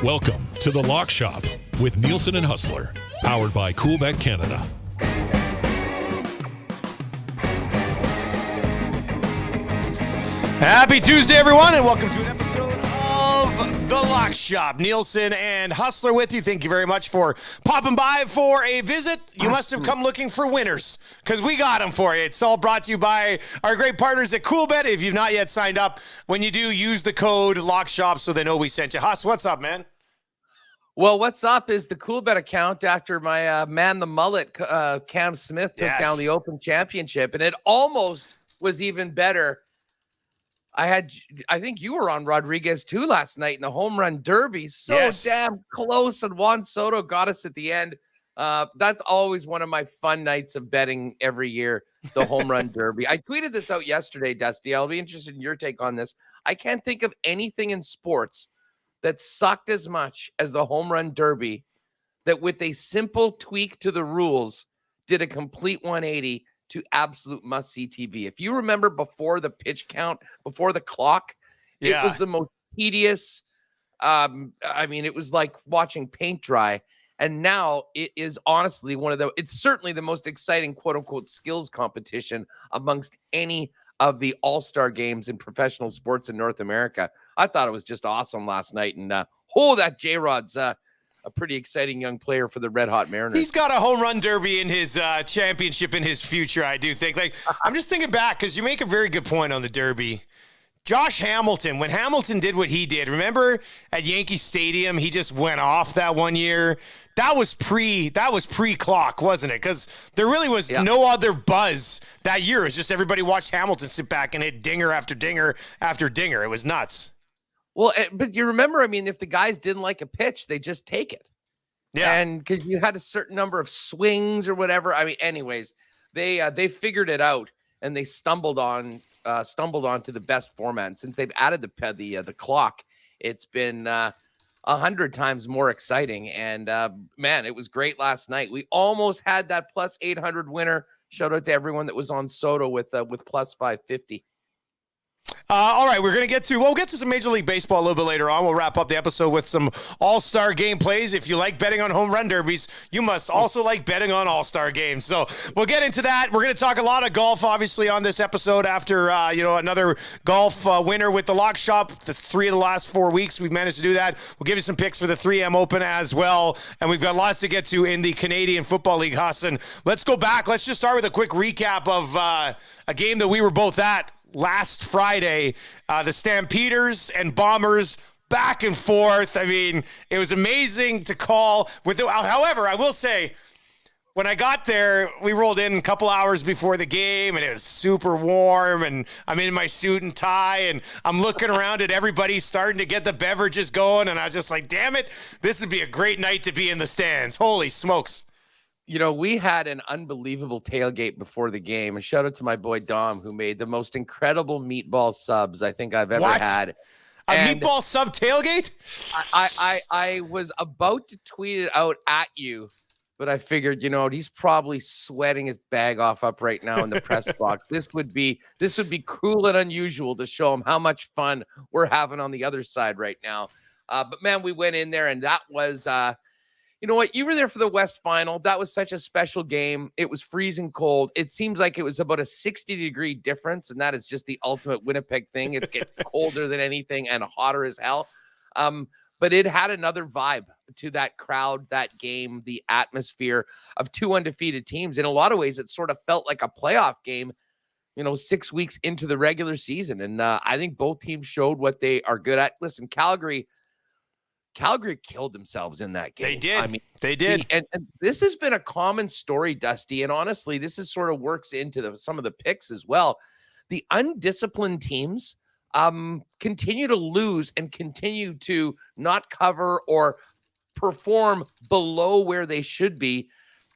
Welcome to the Lock Shop with Nielsen and Hustler, powered by Coolbet Canada. Happy Tuesday, everyone, and welcome to an episode of The Lock Shop. Nielsen and Hustler with you. Thank you very much for popping by for a visit. You must have come looking for winners, because we got them for you. It's all brought to you by our great partners at Coolbet. If you've not yet signed up, when you do, use the code LOCKSHOP so they know we sent you. Huss, what's up, man? Well, what's up is the Coolbet account after my man the mullet, Cam Smith, took down the Open Championship, and it almost was even better. I think you were on Rodriguez too last night in the home run derby. So damn close, and Juan Soto got us at the end. That's always one of my fun nights of betting every year, the home run derby. I tweeted this out yesterday, Dusty. I'll be interested in your take on this. I can't think of anything in sports that sucked as much as the home run derby, that with a simple tweak to the rules did a complete 180 to absolute must-see TV. If you remember before the pitch count, before the clock, it was the most tedious. It was like watching paint dry. And now it is honestly it's certainly the most exciting quote-unquote skills competition amongst any of the all-star games in professional sports in North America. I thought it was just awesome last night. And that J-Rod's a pretty exciting young player for the Red Hot Mariners. He's got a home run derby in his championship in his future, I do think. I'm just thinking back, because you make a very good point on the derby. Josh Hamilton, when Hamilton did what he did, remember at Yankee Stadium, he just went off that one year. That was pre-clock, wasn't it? Because there really was no other buzz that year. It was just everybody watched Hamilton sit back and hit dinger after dinger after dinger. It was nuts. Well, but you remember, if the guys didn't like a pitch, they just take it. Yeah. And because you had a certain number of swings or whatever. Anyways, they figured it out, and they stumbled onto the best format. And since they've added the clock, it's been 100 times more exciting. And man, it was great last night. We almost had that plus 800 winner. Shout out to everyone that was on Soto with plus 550. All right, we'll get to some Major League Baseball a little bit later on. We'll wrap up the episode with some all-star game plays. If you like betting on home run derbies, you must also like betting on all-star games. So we'll get into that. We're going to talk a lot of golf, obviously, on this episode after, another golf winner with the Lock Shop. The 3 of the last 4 weeks, we've managed to do that. We'll give you some picks for the 3M Open as well. And we've got lots to get to in the Canadian Football League, Hassan. Let's go back. Let's just start with a quick recap of a game that we were both at last Friday. The Stampeders and Bombers back and forth. It was amazing to call. However, I will say, when I got there, we rolled in a couple hours before the game, and it was super warm, and I'm in my suit and tie, and I'm looking around at everybody starting to get the beverages going, and I was just like, damn it, this would be a great night to be in the stands. Holy smokes. We had an unbelievable tailgate before the game, and shout out to my boy Dom, who made the most incredible meatball subs I think I've ever had. Meatball sub tailgate? I was about to tweet it out at you, but I figured, he's probably sweating his bag off up right now in the press box. This would be cruel and unusual to show him how much fun we're having on the other side right now. But man, we went in there, and that was you know what? You were there for the West Final. That was such a special game. It was freezing cold. It seems like it was about a 60-degree difference, and that is just the ultimate Winnipeg thing. It's getting colder than anything and hotter as hell. But it had another vibe to that crowd, that game, the atmosphere of two undefeated teams. In a lot of ways, it sort of felt like a playoff game, 6 weeks into the regular season. And I think both teams showed what they are good at. Listen, Calgary killed themselves in that game. They did. They did. And this has been a common story, Dusty. And honestly, this is sort of works into some of the picks as well. The undisciplined teams continue to lose and continue to not cover or perform below where they should be,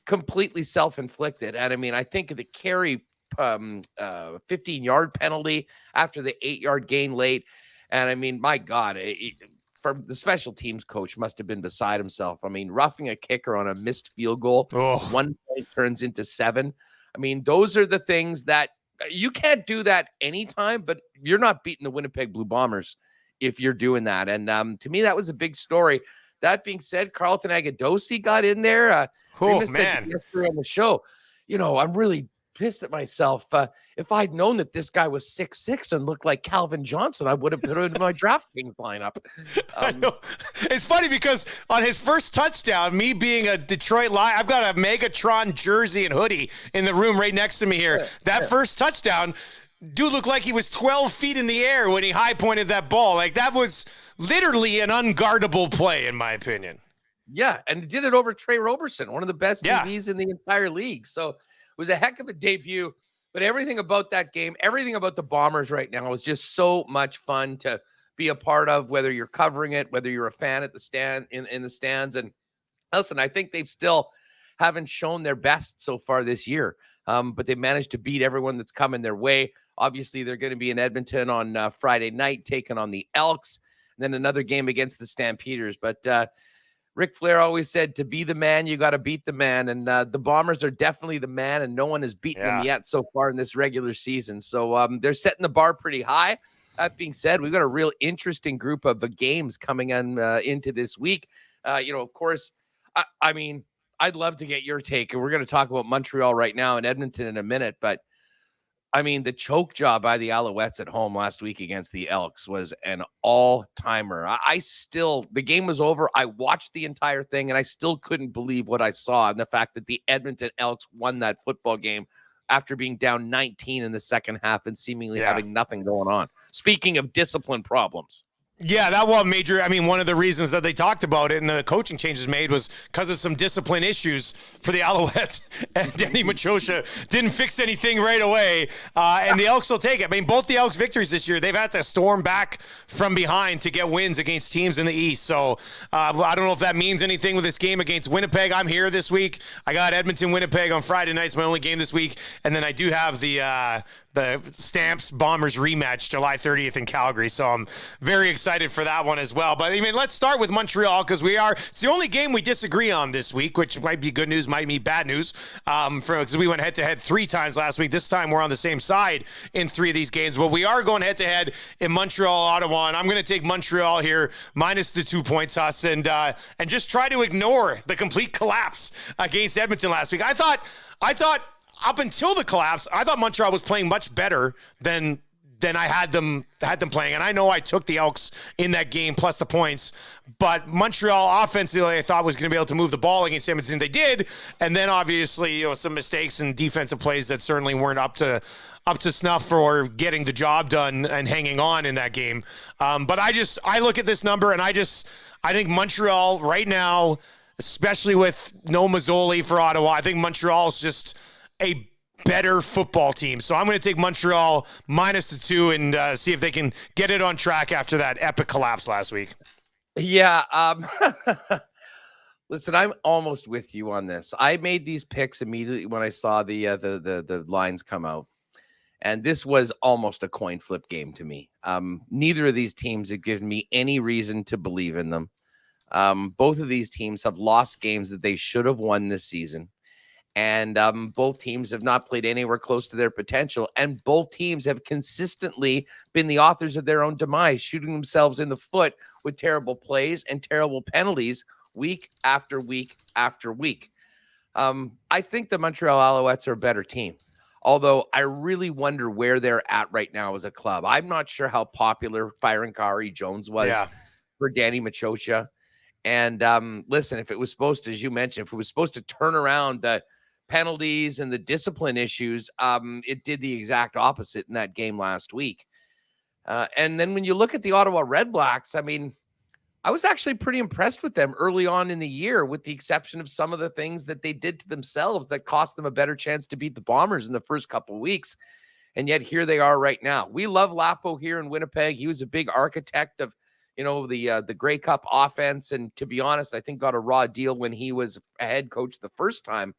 completely self-inflicted. And I think the Carey 15-yard penalty after the 8-yard gain late. And my God, from the special teams coach must have been beside himself. Roughing a kicker on a missed field goal, 1 point turns into 7. Those are the things that you can't do that anytime, but you're not beating the Winnipeg Blue Bombers if you're doing that. And to me, that was a big story. That being said, Carlton Agadosi got in there. Oh, Remus man. said yesterday on the show, I'm really pissed at myself. If I'd known that this guy was 6'6" and looked like Calvin Johnson, I would have put him in my DraftKings lineup. I know. It's funny because on his first touchdown, me being a Detroit Lion, I've got a Megatron jersey and hoodie in the room right next to me here. First touchdown, dude looked like he was 12 feet in the air when he high pointed that ball. Like, that was literally an unguardable play, in my opinion. Yeah, and did it over Trey Roberson, one of the best DBs in the entire league. So it was a heck of a debut. But everything about that game, everything about the Bombers right now was just so much fun to be a part of, whether you're covering it, whether you're a fan at the stand in the stands. And listen, I think they've still haven't shown their best so far this year. But they managed to beat everyone that's coming their way. Obviously, they're going to be in Edmonton on Friday night, taking on the Elks, and then another game against the Stampeders. But Ric Flair always said, to be the man, you got to beat the man. And the Bombers are definitely the man, and no one has beaten them yet so far in this regular season. So they're setting the bar pretty high. That being said, we've got a real interesting group of games coming on into this week. Of course, I mean, I'd love to get your take, and we're going to talk about Montreal right now and Edmonton in a minute. But I mean, the choke job by the Alouettes at home last week against the Elks was an all-timer. The game was over. I watched the entire thing, and I still couldn't believe what I saw, and the fact that the Edmonton Elks won that football game after being down 19 in the second half and seemingly having nothing going on. Speaking of discipline problems. Yeah, that was major. I mean, one of the reasons that they talked about it and the coaching changes made was because of some discipline issues for the Alouettes. And Danny Machosha didn't fix anything right away. And the Elks will take it. I mean, both the Elks victories this year, they've had to storm back from behind to get wins against teams in the East. So I don't know if that means anything with this game against Winnipeg. I'm here this week. I got Edmonton, Winnipeg on Friday night. It's my only game this week. And then I do have the Stamps Bombers rematch July 30th in Calgary. So I'm very excited for that one as well. But I mean, let's start with Montreal because it's the only game we disagree on this week, which might be good news, might be bad news. Because we went head to head 3 times last week. This time we're on the same side in 3 of these games, but we are going head to head in Montreal, Ottawa. And I'm going to take Montreal here minus the 2 points, Huss, and just try to ignore the complete collapse against Edmonton last week. I thought up until the collapse, I thought Montreal was playing much better than I had them playing. And I know I took the Elks in that game plus the points, but Montreal offensively I thought was going to be able to move the ball against Edmonton. They did. And then obviously, some mistakes and defensive plays that certainly weren't up to snuff for getting the job done and hanging on in that game. But I look at this number and I think Montreal right now, especially with no Mazzoli for Ottawa, I think Montreal's just a better football team. So I'm going to take Montreal minus the 2 and see if they can get it on track after that epic collapse last week. Yeah. Listen, I'm almost with you on this. I made these picks immediately when I saw the lines come out. And this was almost a coin flip game to me. Neither of these teams have given me any reason to believe in them. Both of these teams have lost games that they should have won this season. And both teams have not played anywhere close to their potential. And both teams have consistently been the authors of their own demise, shooting themselves in the foot with terrible plays and terrible penalties week after week after week. I think the Montreal Alouettes are a better team, although I really wonder where they're at right now as a club. I'm not sure how popular firing Kari Jones was for Danny Machosha. And listen, if it was supposed to, as you mentioned, if it was supposed to turn around the penalties and the discipline issues, it did the exact opposite in that game last week. And then when you look at the Ottawa Red Blacks, I mean, I was actually pretty impressed with them early on in the year, with the exception of some of the things that they did to themselves that cost them a better chance to beat the Bombers in the first couple of weeks. And yet here they are right now. We love Lapo here in Winnipeg. He was a big architect of the Grey Cup offense. And to be honest, I think got a raw deal when he was a head coach the first time.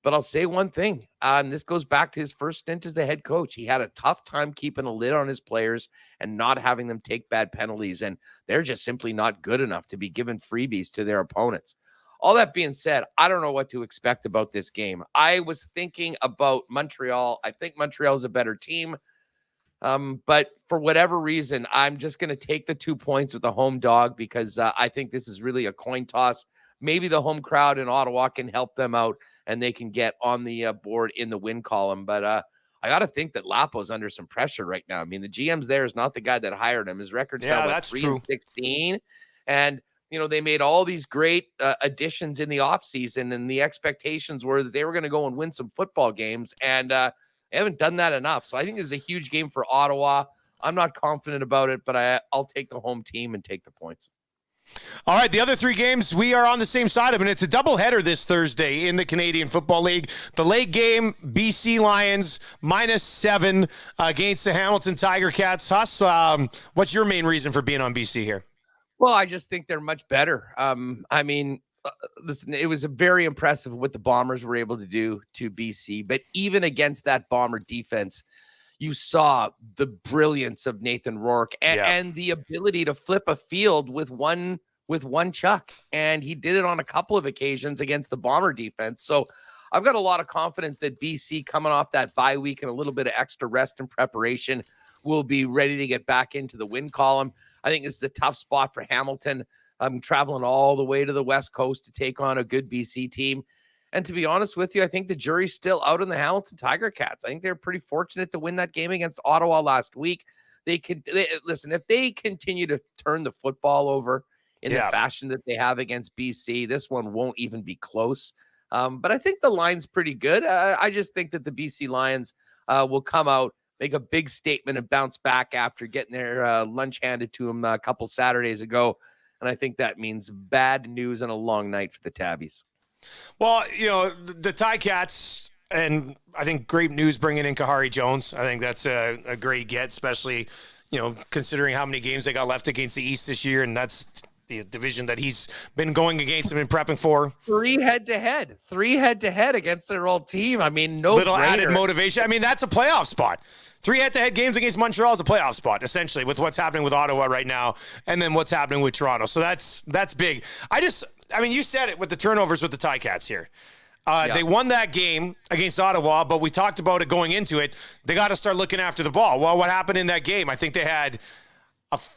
But I'll say one thing, and this goes back to his first stint as the head coach. He had a tough time keeping a lid on his players and not having them take bad penalties. And they're just simply not good enough to be given freebies to their opponents. All that being said, I don't know what to expect about this game. I was thinking about Montreal. I think Montreal is a better team. But for whatever reason, I'm just going to take the 2 points with the home dog because I think this is really a coin toss. Maybe the home crowd in Ottawa can help them out and they can get on the board in the win column. But I got to think that Lapo's under some pressure right now. I mean, the GM's there is not the guy that hired him. His record's now that's 3-16. And, they made all these great additions in the offseason, and the expectations were that they were going to go and win some football games. And they haven't done that enough. So I think this is a huge game for Ottawa. I'm not confident about it, but I'll take the home team and take the points. All right, the other 3 games, we are on the same side of it. It's a doubleheader this Thursday in the Canadian Football League. The late game, BC Lions -7 against the Hamilton Tiger Cats. Huss, what's your main reason for being on BC here? Well, I just think they're much better. Listen, it was very impressive what the Bombers were able to do to BC, but even against that Bomber defense, you saw the brilliance of Nathan Rourke and the ability to flip a field with one chuck. And he did it on a couple of occasions against the Bomber defense. So I've got a lot of confidence that BC, coming off that bye week and a little bit of extra rest and preparation, will be ready to get back into the win column. I think this is a tough spot for Hamilton. I'm traveling all the way to the West Coast to take on a good BC team. And to be honest with you, I think the jury's still out on the Hamilton Tiger Cats. I think they're pretty fortunate to win that game against Ottawa last week. Listen, if they continue to turn the football over in the fashion that they have against BC, this one won't even be close. But I think the line's pretty good. I just think that the BC Lions will come out, make a big statement, and bounce back after getting their lunch handed to them a couple Saturdays ago. And I think that means bad news and a long night for the Tabbies. Well, the Ticats, and I think great news bringing in Kahari Jones. I think that's a great get, especially, considering how many games they got left against the East this year. And that's the division that he's been going against and been prepping for. 3 head-to-head against their old team. I mean, no little added motivation. I mean, that's a playoff spot. 3 head-to-head games against Montreal is a playoff spot, essentially, with what's happening with Ottawa right now, and then what's happening with Toronto. So that's big. You said it with the turnovers with the Ticats here. They won that game against Ottawa, but we talked about it going into it. They got to start looking after the ball. Well, what happened in that game? I think they had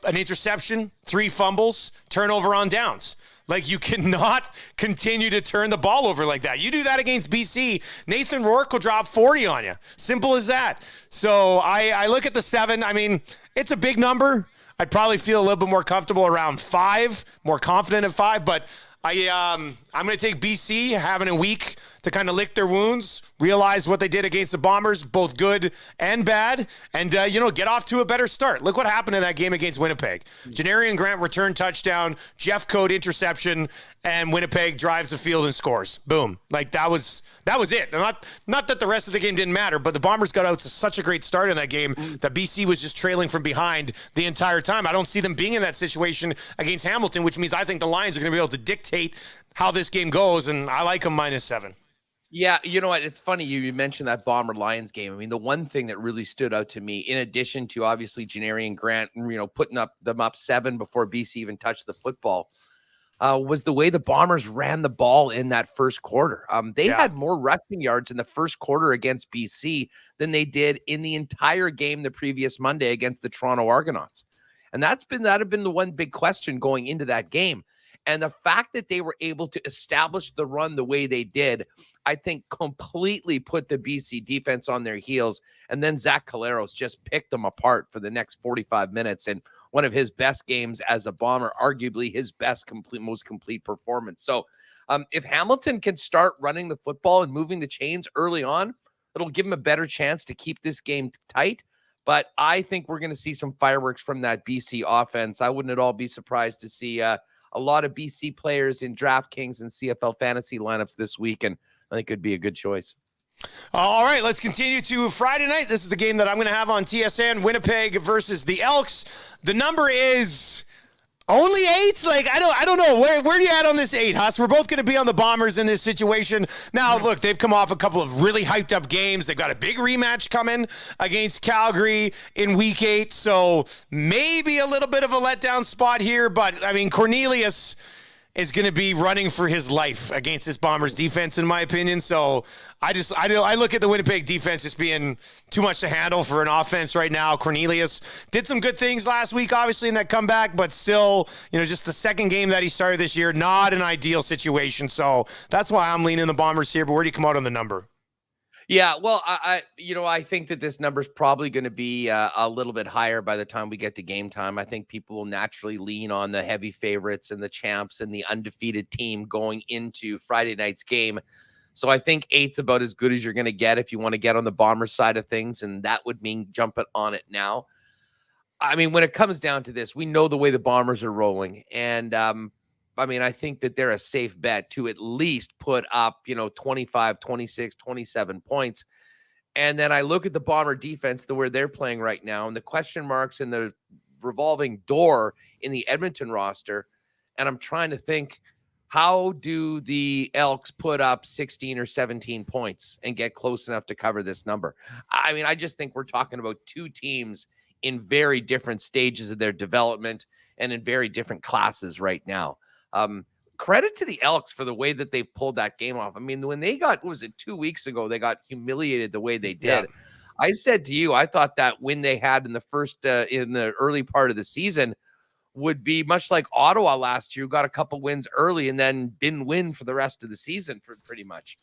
an interception, 3 fumbles, turnover on downs. Like, you cannot continue to turn the ball over like that. You do that against BC, Nathan Rourke will drop 40 on you. Simple as that. So I look at the 7. I mean, it's a big number. I'd probably feel a little bit more comfortable around 5, more confident at 5, but I'm going to take BC having a week to kind of lick their wounds, realize what they did against the Bombers, both good and bad, and, get off to a better start. Look what happened in that game against Winnipeg. Janarian Grant return touchdown, Jeff Code interception, and Winnipeg drives the field and scores. Boom. Like, that was it. Not that the rest of the game didn't matter, but the Bombers got out to such a great start in that game that BC was just trailing from behind the entire time. I don't see them being in that situation against Hamilton, which means I think the Lions are going to be able to dictate how this game goes, and I like them -7. Yeah, you know what? It's funny you mentioned that Bomber-Lions game. I mean, the one thing that really stood out to me, in addition to obviously Janarian Grant, putting them up 7 before BC even touched the football, was the way the Bombers ran the ball in that first quarter. They had more rushing yards in the first quarter against BC than they did in the entire game the previous Monday against the Toronto Argonauts. And that had been the one big question going into that game. And the fact that they were able to establish the run the way they did, I think completely put the BC defense on their heels. And then Zach Caleros just picked them apart for the next 45 minutes. And one of his best games as a Bomber, arguably his most complete performance. So if Hamilton can start running the football and moving the chains early on, it'll give them a better chance to keep this game tight. But I think we're going to see some fireworks from that BC offense. I wouldn't at all be surprised to see a lot of BC players in DraftKings and CFL fantasy lineups this week, and I think it could be a good choice. All right, let's continue to Friday night. This is the game that I'm going to have on TSN, Winnipeg versus the Elks. The number is only 8? Like, I don't know. Where are you at on this 8, Huss? We're both going to be on the Bombers in this situation. Now, look, they've come off a couple of really hyped up games. They've got a big rematch coming against Calgary in week 8. So maybe a little bit of a letdown spot here. But, I mean, Cornelius is going to be running for his life against this Bombers defense, in my opinion. So I look at the Winnipeg defense just being too much to handle for an offense right now. Cornelius did some good things last week, obviously, in that comeback, but still, just the second game that he started this year, not an ideal situation. So that's why I'm leaning the Bombers here. But where do you come out on the number? Yeah, well, I think that this number is probably going to be a little bit higher by the time we get to game time. I think people will naturally lean on the heavy favorites and the champs and the undefeated team going into Friday night's game. So I think 8's about as good as you're going to get if you want to get on the Bombers side of things, and that would mean jumping on it now. I mean, when it comes down to this, we know the way the Bombers are rolling, and I think that they're a safe bet to at least put up, 25, 26, 27 points. And then I look at the Bomber defense, the way they're playing right now, and the question marks and the revolving door in the Edmonton roster. And I'm trying to think, how do the Elks put up 16 or 17 points and get close enough to cover this number? I mean, I just think we're talking about two teams in very different stages of their development and in very different classes right now. Credit to the Elks for the way that they've pulled that game off. I mean, when they got, 2 weeks ago, they got humiliated the way they did. Yeah. I said to you, I thought that win they had in the early part of the season would be much like Ottawa last year, who got a couple wins early and then didn't win for the rest of the season for pretty much.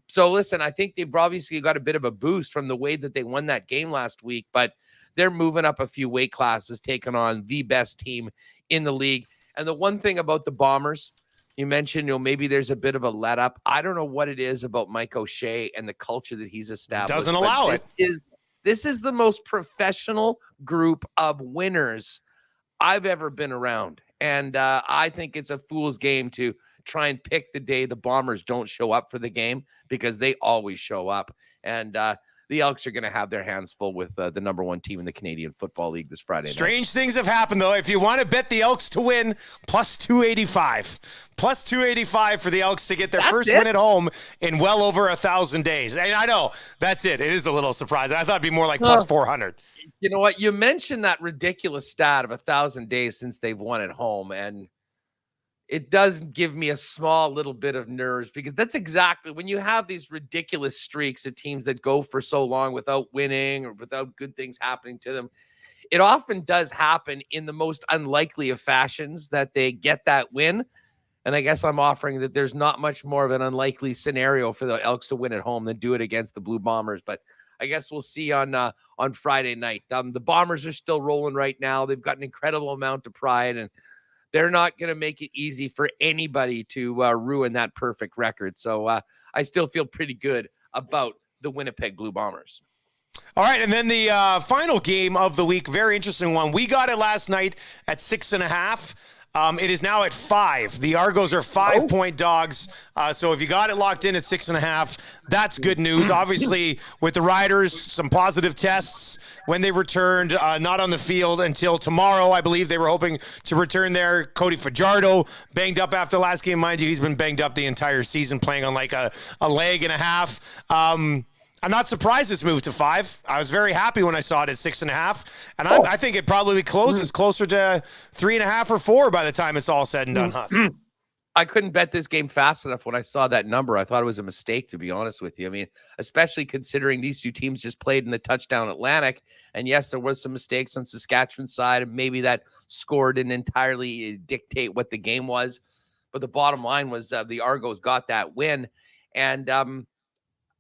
So listen, I think they've obviously got a bit of a boost from the way that they won that game last week, but they're moving up a few weight classes, taking on the best team in the league. And the one thing about the Bombers, you mentioned, maybe there's a bit of a let up. I don't know what it is about Mike O'Shea and the culture that he's established. Doesn't allow it. This is the most professional group of winners I've ever been around. And I think it's a fool's game to try and pick the day the Bombers don't show up for the game, because they always show up. And the Elks are going to have their hands full with the number one team in the Canadian Football League this Friday night. Strange things have happened, though. If you want to bet the Elks to win, plus 285. Plus 285 for the Elks to get their first win at home in well over 1,000 days. And I know, that's it. It is a little surprising. I thought it'd be more like plus 400. You know what? You mentioned that ridiculous stat of 1,000 days since they've won at home, and it does give me a small little bit of nerves, because that's exactly when you have these ridiculous streaks of teams that go for so long without winning or without good things happening to them. It often does happen in the most unlikely of fashions that they get that win. And I guess I'm offering that there's not much more of an unlikely scenario for the Elks to win at home than do it against the Blue Bombers. But I guess we'll see on Friday night. The Bombers are still rolling right now. They've got an incredible amount of pride, and they're not going to make it easy for anybody to ruin that perfect record. So I still feel pretty good about the Winnipeg Blue Bombers. All right, and then the final game of the week, very interesting one. We got it last night at 6.5. It is now at 5. The Argos are 5-point dogs. So if you got it locked in at 6.5, that's good news. Obviously, with the Riders, some positive tests when they returned, not on the field until tomorrow. I believe they were hoping to return there. Cody Fajardo banged up after last game. Mind you, he's been banged up the entire season, playing on like a leg and a half. I'm not surprised it's moved to 5. I was very happy when I saw it at 6.5, and I think it probably closes closer to 3.5 or 4 by the time it's all said and done, Huss. I couldn't bet this game fast enough when I saw that number. I thought it was a mistake, to be honest with you. I mean, especially considering these two teams just played in the touchdown Atlantic, and yes, there was some mistakes on Saskatchewan's side, and maybe that score didn't entirely dictate what the game was, but the bottom line was the Argos got that win, and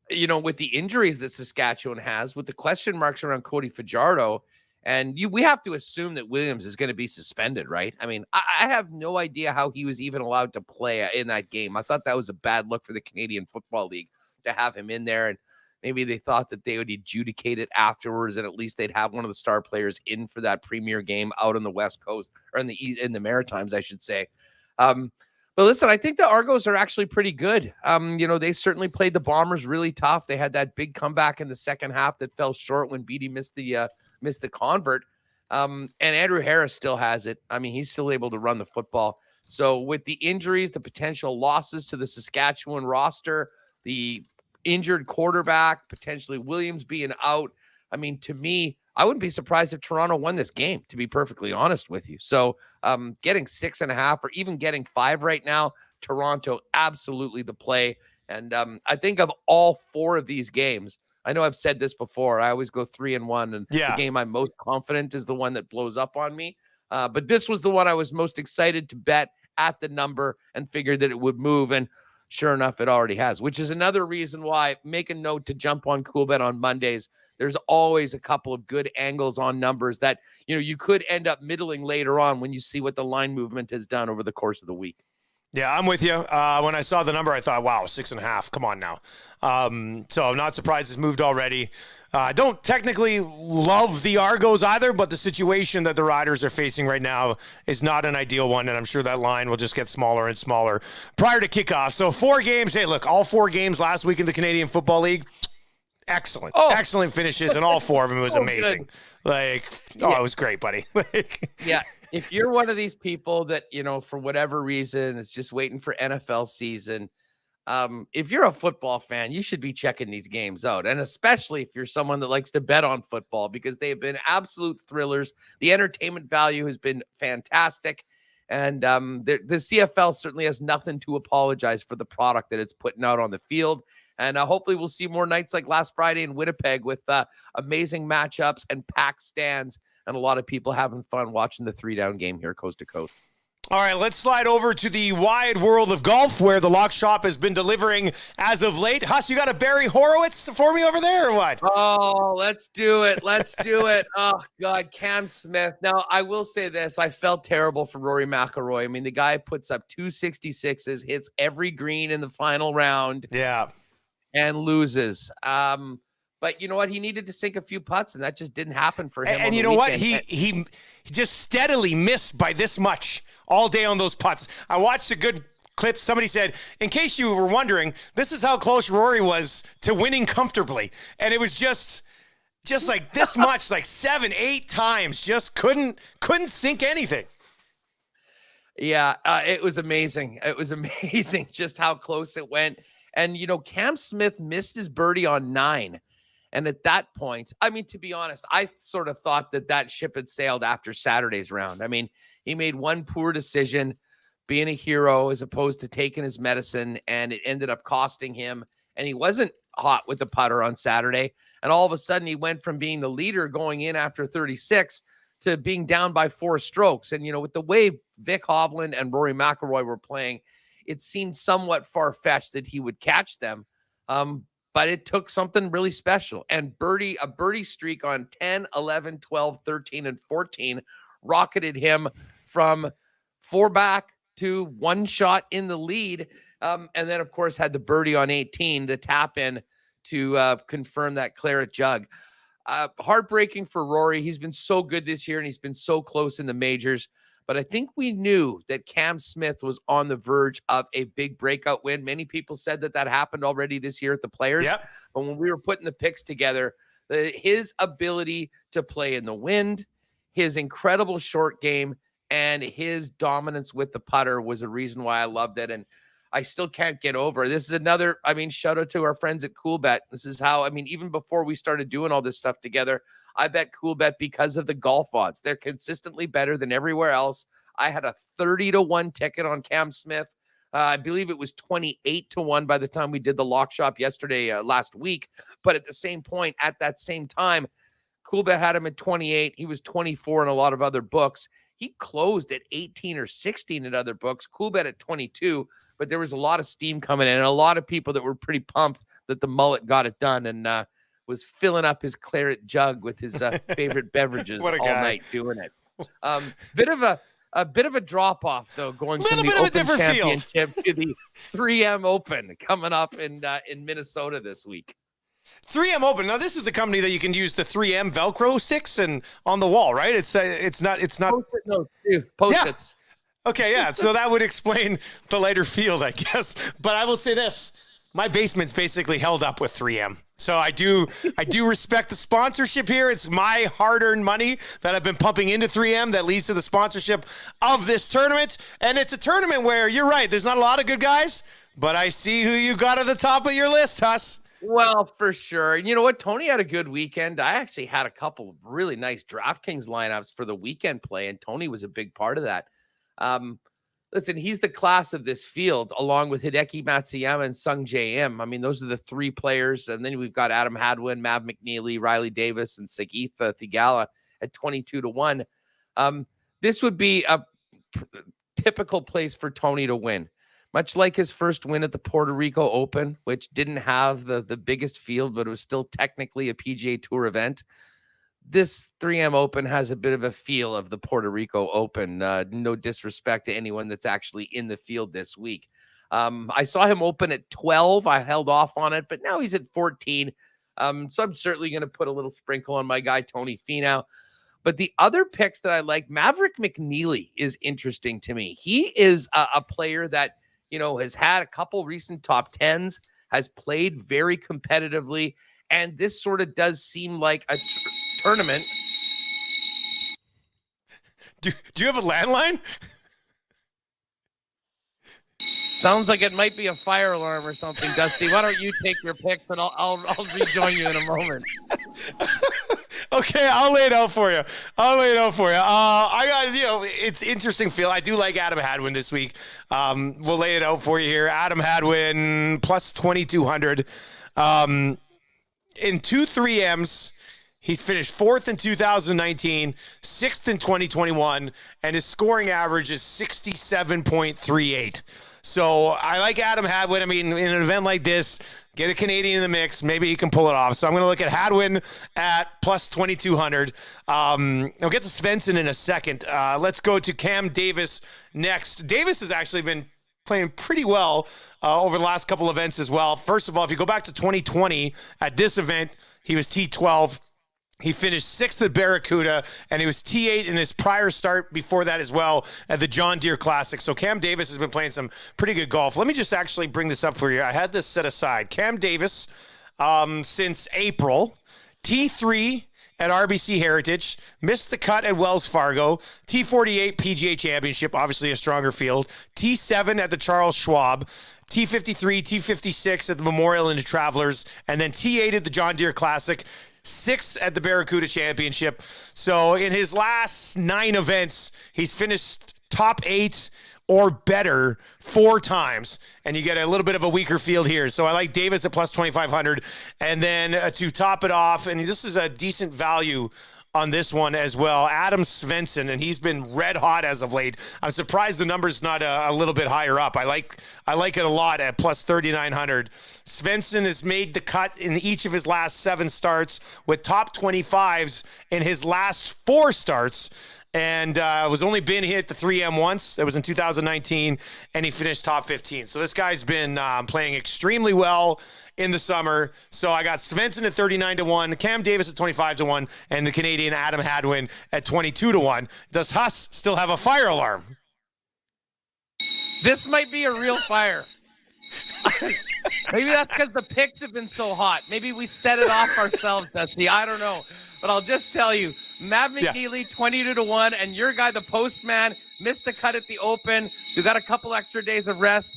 with the injuries that Saskatchewan has, with the question marks around Cody Fajardo, and we have to assume that Williams is going to be suspended, right? I mean, I have no idea how he was even allowed to play in that game. I thought that was a bad look for the Canadian Football League to have him in there, and maybe they thought that they would adjudicate it afterwards, and at least they'd have one of the star players in for that premier game out on the West Coast, or in the Maritimes, I should say. But listen, I think the Argos are actually pretty good. They certainly played the Bombers really tough. They had that big comeback in the second half that fell short when Beatty missed the convert. And Andrew Harris still has it. I mean, he's still able to run the football. So with the injuries, the potential losses to the Saskatchewan roster, the injured quarterback, potentially Williams being out, I mean, to me, I wouldn't be surprised if Toronto won this game, to be perfectly honest with you. So getting 6.5 or even getting 5 right now, Toronto, absolutely the play. And I think of all 4 of these games, I know I've said this before, I always go 3-1, and the game I'm most confident is the one that blows up on me. But this was the one I was most excited to bet at the number and figured that it would move. And sure enough, it already has, which is another reason why make a note to jump on CoolBet on Mondays. There's always a couple of good angles on numbers that, you could end up middling later on when you see what the line movement has done over the course of the week. Yeah, I'm with you. When I saw the number, I thought, wow, 6.5. Come on now. So I'm not surprised it's moved already. I don't technically love the Argos either, but the situation that the Riders are facing right now is not an ideal one, and I'm sure that line will just get smaller and smaller prior to kickoff. So 4 games. Hey, look, all 4 games last week in the Canadian Football League, excellent. Excellent finishes, and all 4 of them was amazing. Good. It was great, buddy. Yeah, if you're one of these people that, for whatever reason, is just waiting for NFL season, if you're a football fan, you should be checking these games out. And especially if you're someone that likes to bet on football, because they've been absolute thrillers. The entertainment value has been fantastic. And the CFL certainly has nothing to apologize for the product that it's putting out on the field. And hopefully we'll see more nights like last Friday in Winnipeg with amazing matchups and packed stands and a lot of people having fun watching the 3-down game here coast to coast. All right, let's slide over to the wide world of golf where the Lock Shop has been delivering as of late. Huss, you got a Barry Horowitz for me over there or what? Oh, let's do it. Let's do it. Oh, God, Cam Smith. Now, I will say this. I felt terrible for Rory McIlroy. I mean, the guy puts up 266s, hits every green in the final round. Yeah. And loses. But you know what? He needed to sink a few putts, and that just didn't happen for him. And you know what? He just steadily missed by this much all day on those putts. I watched a good clip. Somebody said, in case you were wondering, this is how close Rory was to winning comfortably. And it was just like this much, like 7-8 times, just couldn't sink anything. Yeah, it was amazing. It was amazing just how close it went. And, Cam Smith missed his birdie on 9. And at that point, I mean, to be honest, I sort of thought that ship had sailed after Saturday's round. I mean, he made one poor decision, being a hero as opposed to taking his medicine, and it ended up costing him. And he wasn't hot with the putter on Saturday. And all of a sudden, he went from being the leader going in after 36 to being down by 4 strokes. And, with the way Vic Hovland and Rory McIlroy were playing, it seemed somewhat far-fetched that he would catch them. But it took something really special. And a birdie streak on 10, 11, 12, 13, and 14 rocketed him from 4 back to 1 shot in the lead. And then, of course, had the birdie on 18, the tap in to confirm that claret jug. Heartbreaking for Rory. He's been so good this year, and he's been so close in the majors. But I think we knew that Cam Smith was on the verge of a big breakout win. Many people said that happened already this year at the Players. Yep. But when we were putting the picks together, his ability to play in the wind, his incredible short game, and his dominance with the putter was a reason why I loved it. And I still can't get over. This is another, shout out to our friends at CoolBet. This is how, even before we started doing all this stuff together, I bet CoolBet because of the golf odds. They're consistently better than everywhere else. I had a 30-1 ticket on Cam Smith. I believe it was 28-1 by the time we did the Lock Shop last week. But at the same point, at that same time, CoolBet had him at 28. He was 24 in a lot of other books. He closed at 18 or 16 in other books. CoolBet at 22. But there was a lot of steam coming in and a lot of people that were pretty pumped that the mullet got it done and was filling up his claret jug with his favorite beverages all night doing it. Bit of a drop off though, going from the Open Championship to the 3M Open coming up in Minnesota this week. 3M Open. Now this is the company that you can use the 3M Velcro sticks and on the wall, right? It's not Post-it notes too. Post-its. Yeah. Okay, yeah. So that would explain the later field, I guess. But I will say this. My basement's basically held up with 3M. So I do respect the sponsorship here. It's my hard-earned money that I've been pumping into 3M that leads to the sponsorship of this tournament. And it's a tournament where, you're right, there's not a lot of good guys, but I see who you got at the top of your list, Huss. Well, for sure. And you know what? Tony had a good weekend. I actually had a couple of really nice DraftKings lineups for the weekend play, and Tony was a big part of that. Um, Listen, he's the class of this field, along with Hideki Matsuyama and Sung J M. I mean, those are the three players. And then we've got Adam Hadwin, Mav McNeely, Riley Davis, and Sagitha Thigala at 22-1. This would be a typical place for Tony to win. Much like his first win at the Puerto Rico Open, which didn't have the biggest field, but it was still technically a PGA Tour event. This 3M Open has a bit of a feel of the Puerto Rico Open. No disrespect to anyone that's actually in the field this week. I saw him open at 12. I held off on it, but now he's at 14. So I'm certainly going to put a little sprinkle on my guy, Tony Finau. But the other picks that I like, Maverick McNeely is interesting to me. He is a player that, has had a couple recent top 10s, has played very competitively, and this sort of does seem like a tournament. Do you have a landline? Sounds like it might be a fire alarm or something, Dusty. Why don't you take your picks, and I'll rejoin you in a moment. Okay, I'll lay it out for you. I got, it's interesting, Phil. I do like Adam Hadwin this week. We'll lay it out for you here. Adam Hadwin plus 2,200. In 2 3Ms, he's finished 4th in 2019, 6th in 2021, and his scoring average is 67.38. So I like Adam Hadwin. I mean, in an event like this, get a Canadian in the mix. Maybe he can pull it off. So I'm going to look at Hadwin at plus 2,200. I'll get to Svensson in a second. Let's go to Cam Davis next. Davis has actually been playing pretty well over the last couple events as well. First of all, if you go back to 2020, at this event, he was T12. He finished 6th at Barracuda, and he was T8 in his prior start before that as well at the John Deere Classic. So Cam Davis has been playing some pretty good golf. Let me just actually bring this up for you. I had this set aside. Cam Davis, since April, T3 at RBC Heritage, missed the cut at Wells Fargo, T48 PGA Championship, obviously a stronger field, T7 at the Charles Schwab, T53, T56 at the Memorial and the Travelers, and then T8 at the John Deere Classic, 6th at the Barracuda Championship. So in his last 9 events, he's finished top 8 or better 4 times. And you get a little bit of a weaker field here. So I like Davis at plus 2,500. And then to top it off, and this is a decent value on this one as well, Adam Svensson, and he's been red hot as of late. I'm surprised the number's not a little bit higher up. I like it a lot at plus 3,900. Svensson has made the cut in each of his last 7 starts with top 25s in his last 4 starts. And was only been hit the 3M once. That was in 2019, and he finished top 15. So this guy's been playing extremely well in the summer. So I got Svensson at 39-1, Cam Davis at 25-1, and the Canadian Adam Hadwin at 22-1. Does Huss still have a fire alarm? This might be a real fire. Maybe that's because the picks have been so hot. Maybe we set it off ourselves, Dusty. I don't know. But I'll just tell you, Mav McNeely, 22-1, and your guy, the postman, missed the cut at the Open. We got a couple extra days of rest.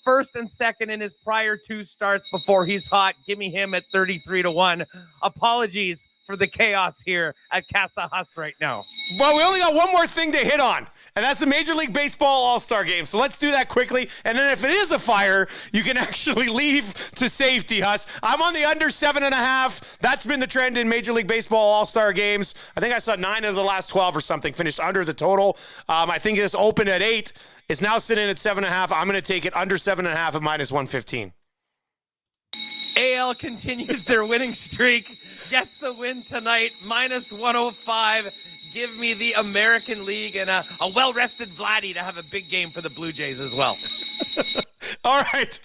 1st and 2nd in his prior 2 starts before he's hot. Give me him at 33-1. Apologies for the chaos here at Casa Huss right now. Well, we only got one more thing to hit on, and that's the Major League Baseball All-Star Game. So let's do that quickly. And then if it is a fire, you can actually leave to safety, Huss. I'm on the under 7.5. That's been the trend in Major League Baseball All-Star Games. I think I saw 9 of the last 12 or something finished under the total. I think this opened at 8. It's now sitting at 7.5. I'm going to take it under 7.5 at minus 115. AL continues their winning streak. Gets the win tonight, minus 105. Give me the American League and a well-rested Vladdy to have a big game for the Blue Jays as well. All right.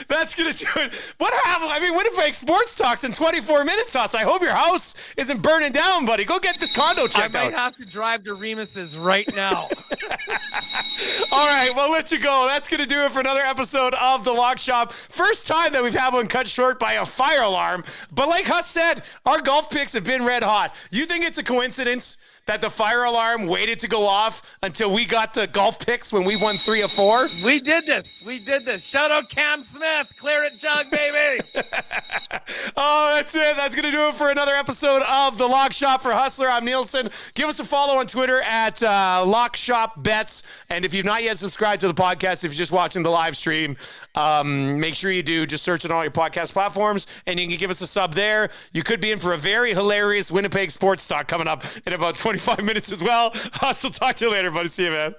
That's going to do it. What happened? I mean, Winnipeg Sports Talks in 24 minutes, Huss. I hope your house isn't burning down, buddy. Go get this condo checked out. I might have to drive to Remus's right now. All right, we'll let you go. That's going to do it for another episode of The Lock Shop. First time that we've had one cut short by a fire alarm. But like Huss said, our golf picks have been red hot. You think it's a coincidence that the fire alarm waited to go off until we got the golf picks when we won 3 of 4? We did this. Shout out Cam Smith. Clear it jug, baby. Oh, that's it. That's going to do it for another episode of The Lock Shop for Hustler. I'm Nielsen. Give us a follow on Twitter at Lock Shop Bets. And if you've not yet subscribed to the podcast, if you're just watching the live stream, make sure you do. Just search on all your podcast platforms, and you can give us a sub there. You could be in for a very hilarious Winnipeg sports talk coming up in about 25 minutes as well. I'll still talk to you later, buddy. See you, man.